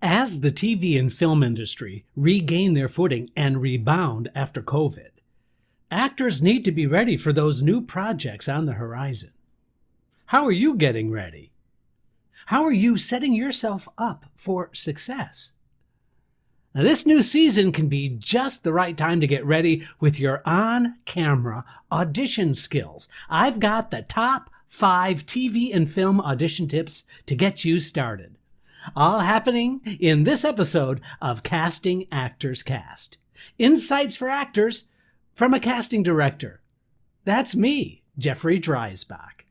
As the TV and film industry regain their footing and rebound after COVID, actors need to be ready for those new projects on the horizon. How are you getting ready? How are you setting yourself up for success? Now, this new season can be just the right time to get ready with your on-camera audition skills. I've got the top 5 TV and film audition tips to get you started. All happening in this episode of Casting Actors Cast. Insights for actors from a casting director. That's me, Jeffrey Dreisbach.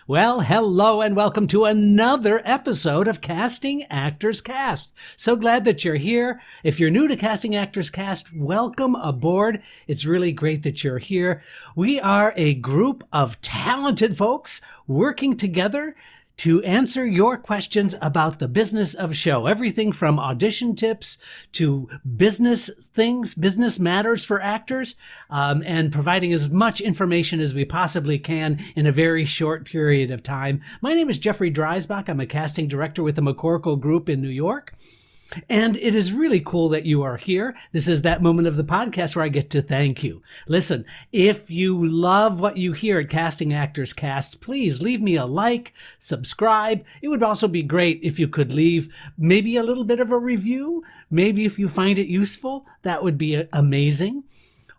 Well, hello and welcome to another episode of Casting Actors Cast. So glad that you're here. If you're new to Casting Actors Cast, welcome aboard. It's really great that you're here. We are a group of talented folks working together to answer your questions about the business of show. Everything from audition tips to business things, business matters for actors, and providing as much information as we possibly can in a very short period of time. My name is Jeffrey Dreisbach. I'm a casting director with the McCorkle Group in New York. And it is really cool that you are here. This is that moment of the podcast where I get to thank you. Listen, if you love what you hear at Casting Actors Cast, please leave me a like, subscribe. It would also be great if you could leave maybe a little bit of a review. Maybe if you find it useful, that would be amazing.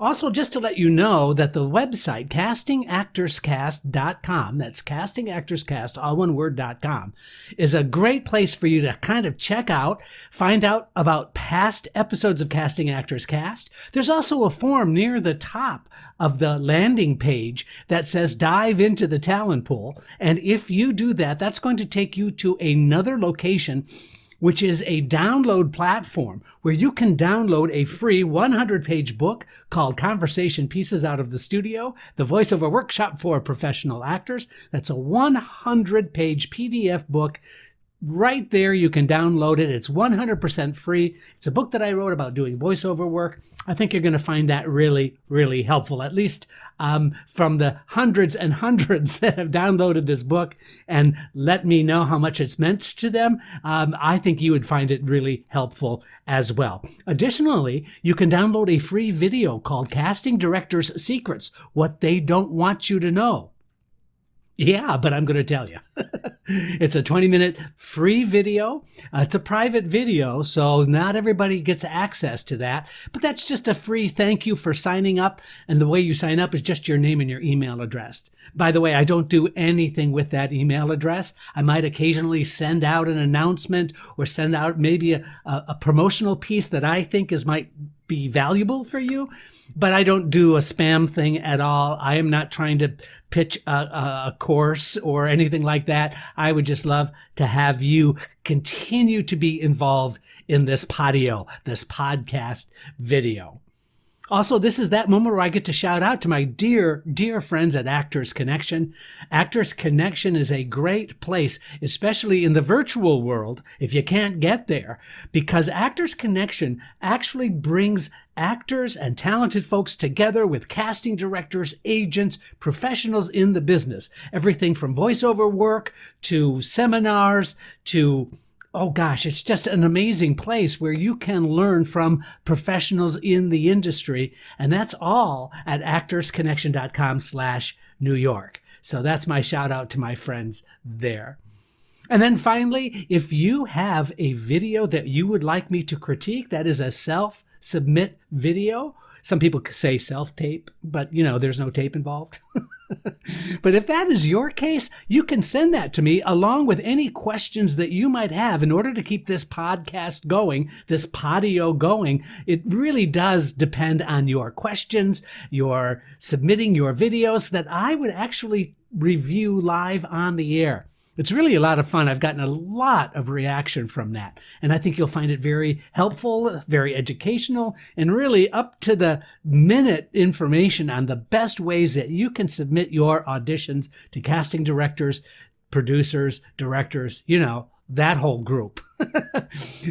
Also, just to let you know that the website, castingactorscast.com, that's castingactorscast, all one word.com, is a great place for you to kind of check out, find out about past episodes of Casting Actors Cast. There's also a form near the top of the landing page that says dive into the talent pool. And if you do that, that's going to take you to another location, which is a download platform where you can download a free 100-page book called Conversation Pieces Out of the Studio, the voiceover workshop for professional actors. That's a 100-page PDF book. Right there, you can download it. It's 100% free. It's a book that I wrote about doing voiceover work. I think you're going to find that really, really helpful, at least from the hundreds and hundreds that have downloaded this book and let me know how much it's meant to them. I think you would find it really helpful as well. Additionally, you can download a free video called Casting Directors' Secrets, What They Don't Want You to Know. Yeah, but I'm going to tell you. It's a 20-minute free video. It's a private video, so not everybody gets access to that. But that's just a free thank you for signing up. And the way you sign up is just your name and your email address. By the way, I don't do anything with that email address. I might occasionally send out an announcement or send out maybe a promotional piece that I think might be valuable for you, but I don't do a spam thing at all. I am not trying to pitch a course or anything like that. I would just love to have you continue to be involved in this podcast video. Also, this is that moment where I get to shout out to my dear, dear friends at Actors Connection. Actors Connection is a great place, especially in the virtual world, if you can't get there, because Actors Connection actually brings actors and talented folks together with casting directors, agents, professionals in the business. Everything from voiceover work to seminars to it's just an amazing place where you can learn from professionals in the industry. And that's all at actorsconnection.com/New York. So that's my shout out to my friends there. And then finally, if you have a video that you would like me to critique, that is a self-submit video. Some people say self-tape, but there's no tape involved. But if that is your case, you can send that to me along with any questions that you might have in order to keep this podcast going, this podio going. It really does depend on your questions, your submitting your videos that I would actually review live on the air. It's really a lot of fun. I've gotten a lot of reaction from that. And I think you'll find it very helpful, very educational, and really up to the minute information on the best ways that you can submit your auditions to casting directors, producers, directors, that whole group.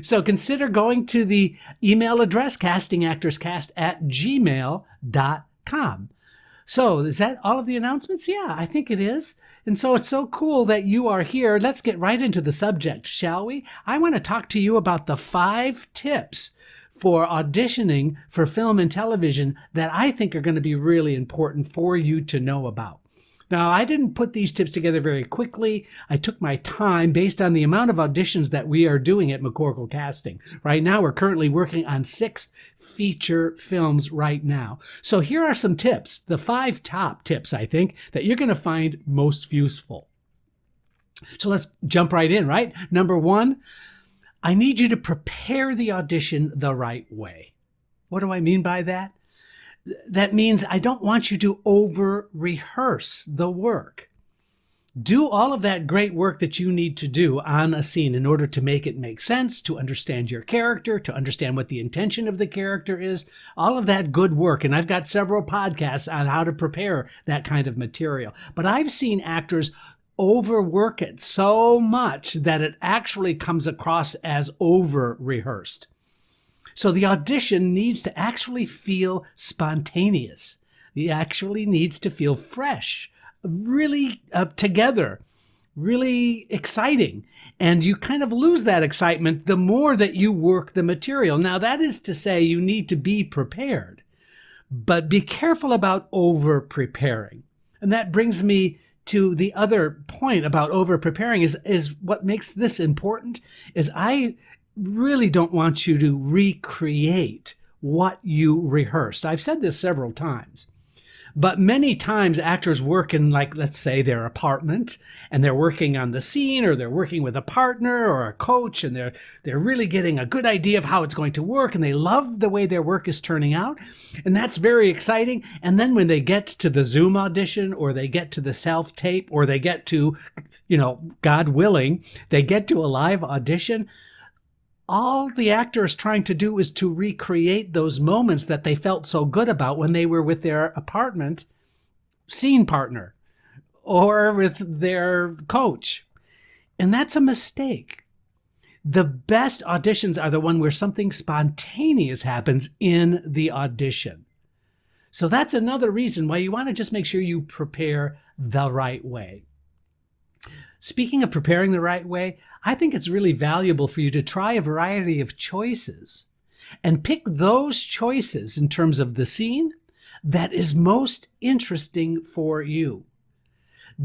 So consider going to the email address, castingactorscast@gmail.com. So is that all of the announcements? Yeah, I think it is. And so it's so cool that you are here. Let's get right into the subject, shall we? I want to talk to you about the 5 tips for auditioning for film and television that I think are going to be really important for you to know about. Now, I didn't put these tips together very quickly. I took my time based on the amount of auditions that we are doing at McCorkle Casting. Right now, we're currently working on 6 feature films right now. So here are some tips, the 5 top tips, I think, that you're going to find most useful. So let's jump right in, right? Number 1, I need you to prepare the audition the right way. What do I mean by that? That means I don't want you to over-rehearse the work. Do all of that great work that you need to do on a scene in order to make it make sense, to understand your character, to understand what the intention of the character is, all of that good work. And I've got several podcasts on how to prepare that kind of material. But I've seen actors overwork it so much that it actually comes across as over-rehearsed. So the audition needs to actually feel spontaneous. It actually needs to feel fresh, really together, really exciting. And you kind of lose that excitement the more that you work the material. Now, that is to say you need to be prepared, but be careful about over-preparing. And that brings me to the other point about over-preparing is what makes this important is I really don't want you to recreate what you rehearsed. I've said this several times, but many times actors work in, like, let's say their apartment, and they're working on the scene, or they're working with a partner or a coach, and they're really getting a good idea of how it's going to work, and they love the way their work is turning out, and that's very exciting. And then when they get to the Zoom audition, or they get to the self-tape, or they get to, God willing, they get to a live audition, all the actor is trying to do is to recreate those moments that they felt so good about when they were with their apartment scene partner or with their coach. And that's a mistake. The best auditions are the one where something spontaneous happens in the audition. So that's another reason why you want to just make sure you prepare the right way. Speaking of preparing the right way, I think it's really valuable for you to try a variety of choices and pick those choices in terms of the scene that is most interesting for you.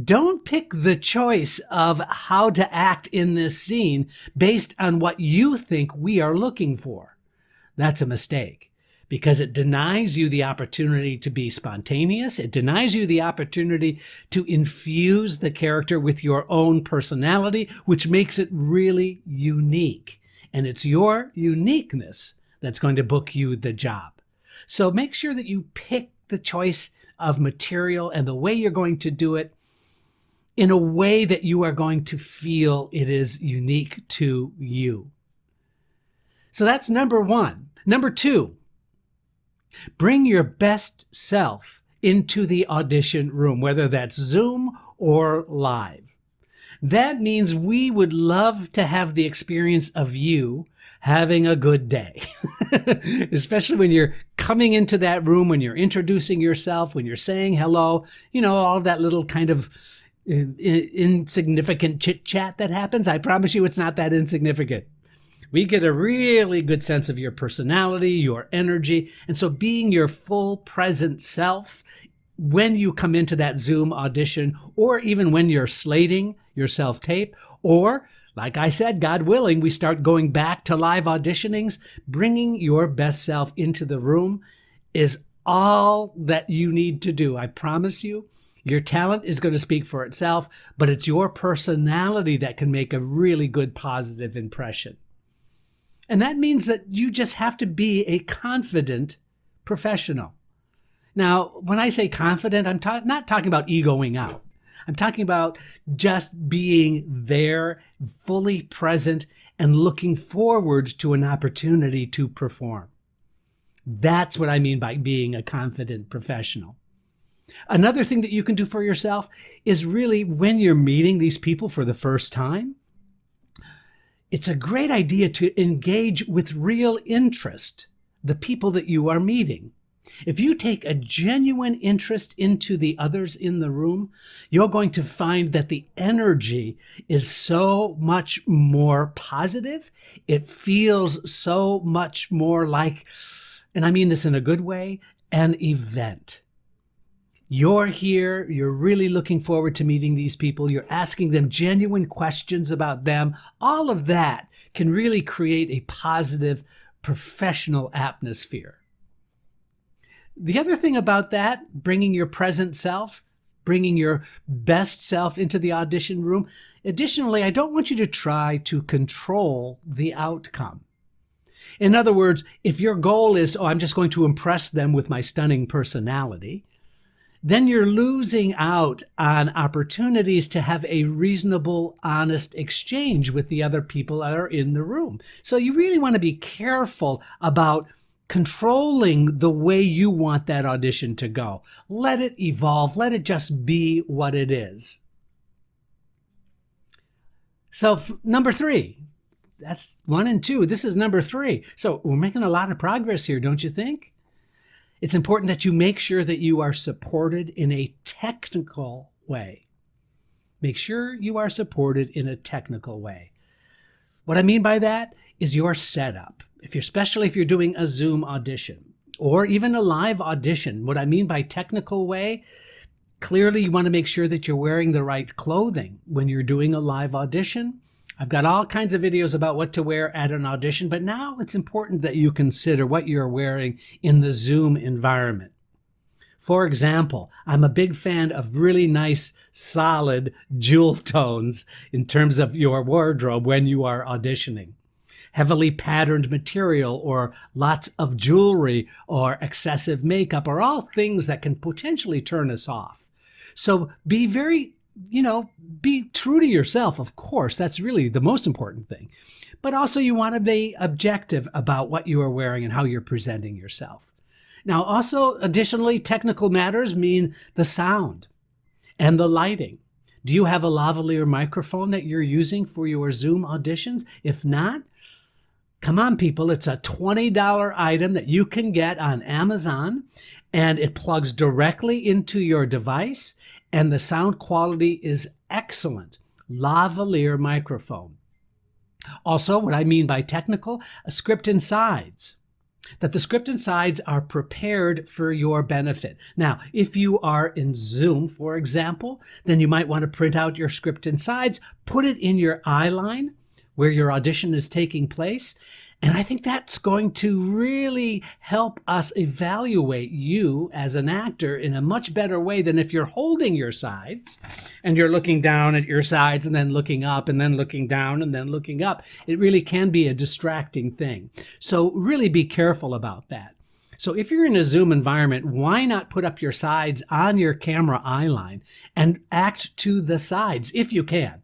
Don't pick the choice of how to act in this scene based on what you think we are looking for. That's a mistake, because it denies you the opportunity to be spontaneous. It denies you the opportunity to infuse the character with your own personality, which makes it really unique. And it's your uniqueness that's going to book you the job. So make sure that you pick the choice of material and the way you're going to do it in a way that you are going to feel it is unique to you. So that's number 1. Number 2, bring your best self into the audition room, whether that's Zoom or live. That means we would love to have the experience of you having a good day, especially when you're coming into that room, when you're introducing yourself, when you're saying hello, all that little kind of insignificant chit chat that happens. I promise you it's not that insignificant. We get a really good sense of your personality, your energy. And so being your full present self when you come into that Zoom audition, or even when you're slating your self-tape, or, like I said, God willing, we start going back to live auditionings, bringing your best self into the room is all that you need to do. I promise you, your talent is going to speak for itself, but it's your personality that can make a really good positive impression. And that means that you just have to be a confident professional. Now, when I say confident, I'm not talking about egoing out. I'm talking about just being there, fully present, and looking forward to an opportunity to perform. That's what I mean by being a confident professional. Another thing that you can do for yourself is really, when you're meeting these people for the first time, it's a great idea to engage with real interest the people that you are meeting. If you take a genuine interest into the others in the room, you're going to find that the energy is so much more positive. It feels so much more like, and I mean this in a good way, an event. You're here, you're really looking forward to meeting these people, you're asking them genuine questions about them. All of that can really create a positive professional atmosphere. The other thing about that, bringing your present self, bringing your best self into the audition room, additionally, I don't want you to try to control the outcome. In other words, if your goal is, I'm just going to impress them with my stunning personality, then you're losing out on opportunities to have a reasonable, honest exchange with the other people that are in the room. So you really want to be careful about controlling the way you want that audition to go. Let it evolve. Let it just be what it is. So number 3, that's 1 and 2. This is number 3. So we're making a lot of progress here, don't you think? It's important that you make sure that you are supported in a technical way. Make sure you are supported in a technical way. What I mean by that is your setup. Especially if you're doing a Zoom audition or even a live audition, what I mean by technical way, clearly you want to make sure that you're wearing the right clothing when you're doing a live audition. I've got all kinds of videos about what to wear at an audition, but now it's important that you consider what you're wearing in the Zoom environment. For example, I'm a big fan of really nice, solid jewel tones in terms of your wardrobe when you are auditioning. Heavily patterned material or lots of jewelry or excessive makeup are all things that can potentially turn us off. So be very, be true to yourself, of course. That's really the most important thing. But also you want to be objective about what you are wearing and how you're presenting yourself. Now, also, additionally, technical matters mean the sound and the lighting. Do you have a lavalier microphone that you're using for your Zoom auditions? If not, come on, people, it's a $20 item that you can get on Amazon, and it plugs directly into your device, and the sound quality is excellent. Lavalier microphone. Also, what I mean by technical, a script and sides. That the script and sides are prepared for your benefit. Now, if you are in Zoom, for example, then you might want to print out your script and sides, put it in your eye line where your audition is taking place. And I think that's going to really help us evaluate you as an actor in a much better way than if you're holding your sides and you're looking down at your sides and then looking up and then looking down and then looking up. It really can be a distracting thing. So really be careful about that. So if you're in a Zoom environment, why not put up your sides on your camera eye line and act to the sides if you can?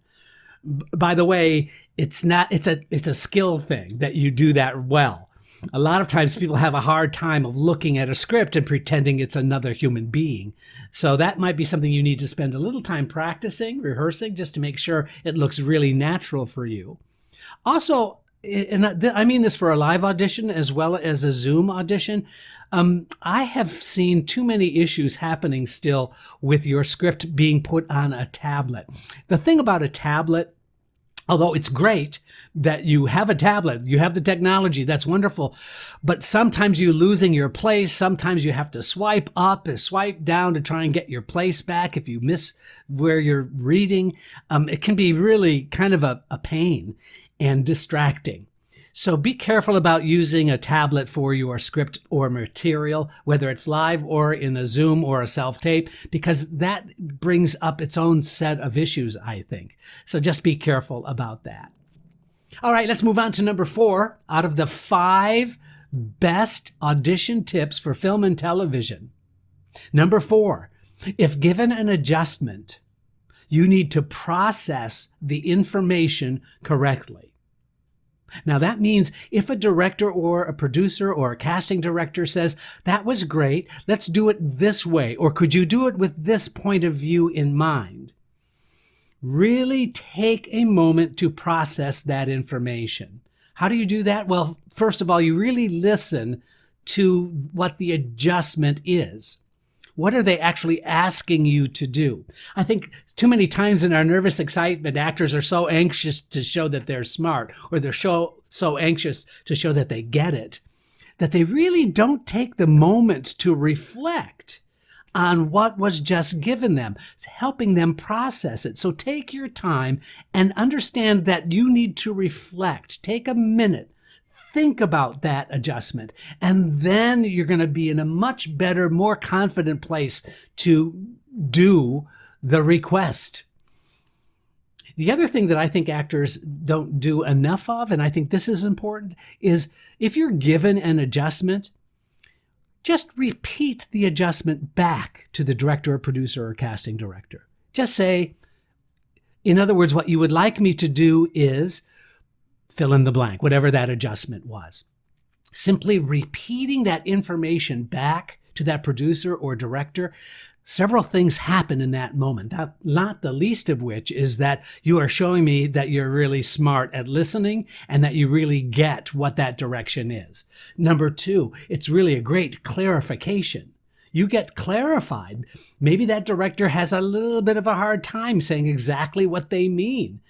By the way, it's a skill thing that you do that well. A lot of times people have a hard time of looking at a script and pretending it's another human being. So that might be something you need to spend a little time practicing, rehearsing, just to make sure it looks really natural for you. Also, and I mean this for a live audition as well as a Zoom audition, I have seen too many issues happening still with your script being put on a tablet. The thing about a tablet, although it's great that you have a tablet, you have the technology, that's wonderful, but sometimes you're losing your place. Sometimes you have to swipe up or swipe down to try and get your place back if you miss where you're reading. It can be really kind of a pain and distracting. So be careful about using a tablet for your script or material, whether it's live or in a Zoom or a self-tape, because that brings up its own set of issues, I think. So just be careful about that. All right, let's move on to number 4 out of the 5 best audition tips for film and television. Number 4, if given an adjustment, you need to process the information correctly. Now that means if a director or a producer or a casting director says, that was great, let's do it this way, or could you do it with this point of view in mind? Really take a moment to process that information. How do you do that? Well, first of all, you really listen to what the adjustment is. What are they actually asking you to do? I think too many times in our nervous excitement, actors are so anxious to show that they're smart, or they're so anxious to show that they get it, that they really don't take the moment to reflect on what was just given them, helping them process it. So take your time and understand that you need to reflect. Take a minute. Think about that adjustment, and then you're going to be in a much better, more confident place to do the request. The other thing that I think actors don't do enough of, and I think this is important, is if you're given an adjustment, just repeat the adjustment back to the director or producer or casting director. Just say, in other words, what you would like me to do is fill in the blank, whatever that adjustment was. Simply repeating that information back to that producer or director, several things happen in that moment, not the least of which is that you are showing me that you're really smart at listening and that you really get what that direction is. Number two, it's really a great clarification. You get clarified. Maybe that director has a little bit of a hard time saying exactly what they mean.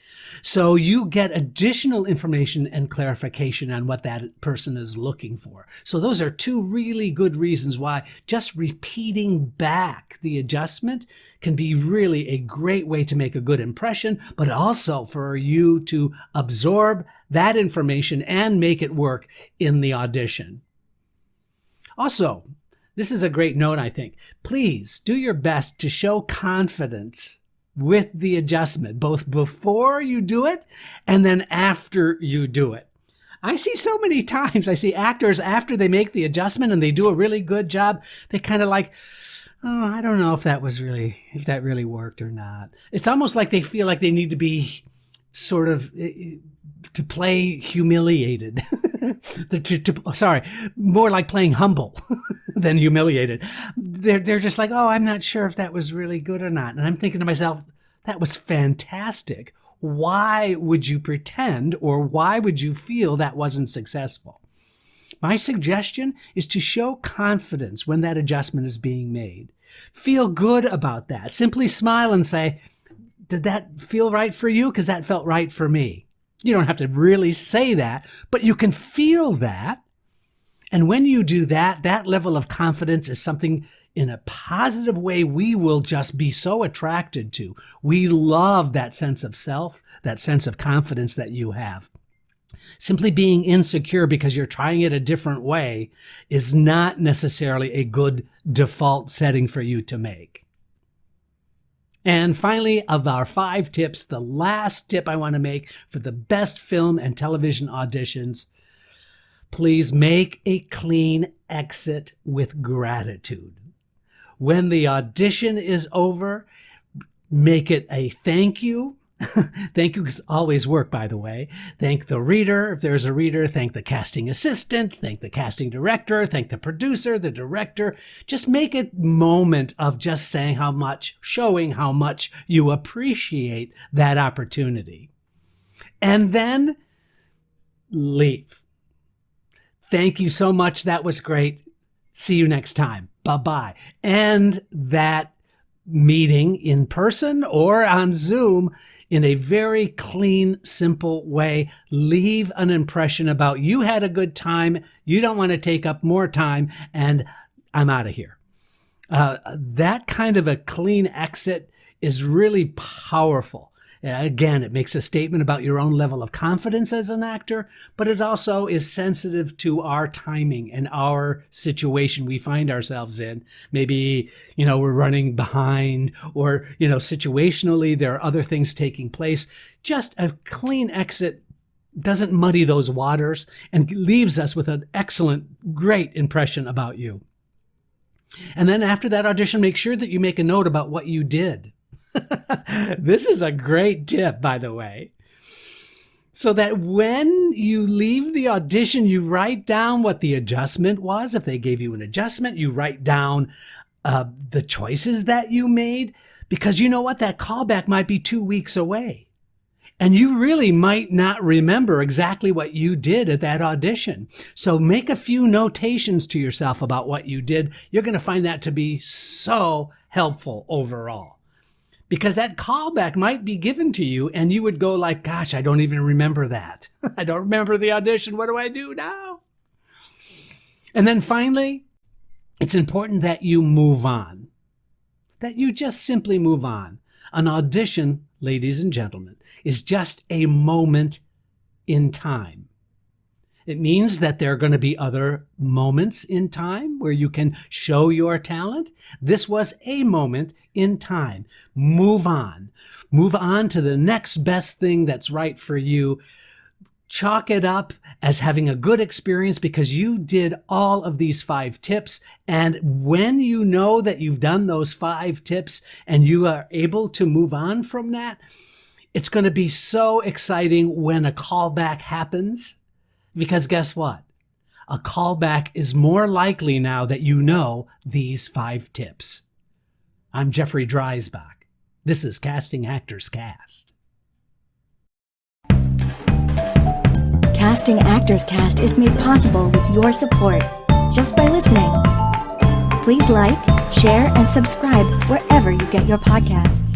So you get additional information and clarification on what that person is looking for. So those are two really good reasons why just repeating back the adjustment can be really a great way to make a good impression, but also for you to absorb that information and make it work in the audition. Also, this is a great note, I think. Please do your best to show confidence with the adjustment, both before you do it and then after you do it. I see so many times, I see actors after they make the adjustment and they do a really good job, they kind of like, oh, I don't know if that really worked or not. It's almost like they feel like they need to be sort of to play humiliated. More like playing humble than humiliated. They're just like, oh, I'm not sure if that was really good or not. And I'm thinking to myself, that was fantastic. Why would you pretend, or why would you feel that wasn't successful? My suggestion is to show confidence when that adjustment is being made. Feel good about that. Simply smile and say, did that feel right for you? Because that felt right for me. You don't have to really say that, but you can feel that. And when you do that, that level of confidence is something in a positive way we will just be so attracted to. We love that sense of self, that sense of confidence that you have. Simply being insecure because you're trying it a different way is not necessarily a good default setting for you to make. And finally, of our 5 tips, the last tip I want to make for the best film and television auditions, please make a clean exit with gratitude. When the audition is over, make it a thank you. Thank you always work, by the way. Thank the reader, if there's a reader. Thank the casting assistant. Thank the casting director. Thank the producer, the director. Just make a moment of just saying showing how much you appreciate that opportunity. And then leave. Thank you so much. That was great. See you next time. Bye-bye. And that meeting in person or on Zoom in a very clean, simple way. Leave an impression about you had a good time, you don't want to take up more time, and I'm out of here. That kind of a clean exit is really powerful. Again, it makes a statement about your own level of confidence as an actor, but it also is sensitive to our timing and our situation we find ourselves in. Maybe, we're running behind, or, situationally, there are other things taking place. Just a clean exit doesn't muddy those waters and leaves us with an excellent, great impression about you. And then after that audition, make sure that you make a note about what you did. This is a great tip, by the way. So that when you leave the audition, you write down what the adjustment was. If they gave you an adjustment, you write down the choices that you made, because you know what? That callback might be 2 weeks away. And you really might not remember exactly what you did at that audition. So make a few notations to yourself about what you did. You're going to find that to be so helpful overall. Because that callback might be given to you and you would go like, gosh, I don't even remember that. I don't remember the audition. What do I do now? And then finally, it's important that you move on. That you just simply move on. An audition, ladies and gentlemen, is just a moment in time. It means that there are going to be other moments in time where you can show your talent. This was a moment in time. Move on. Move on to the next best thing that's right for you. Chalk it up as having a good experience because you did all of these 5 tips. And when you know that you've done those 5 tips and you are able to move on from that, it's going to be so exciting when a callback happens. Because guess what? A callback is more likely now that you know these 5 tips. I'm Jeffrey Dreisbach. This is Casting Actors Cast. Casting Actors Cast is made possible with your support just by listening. Please like, share, and subscribe wherever you get your podcasts.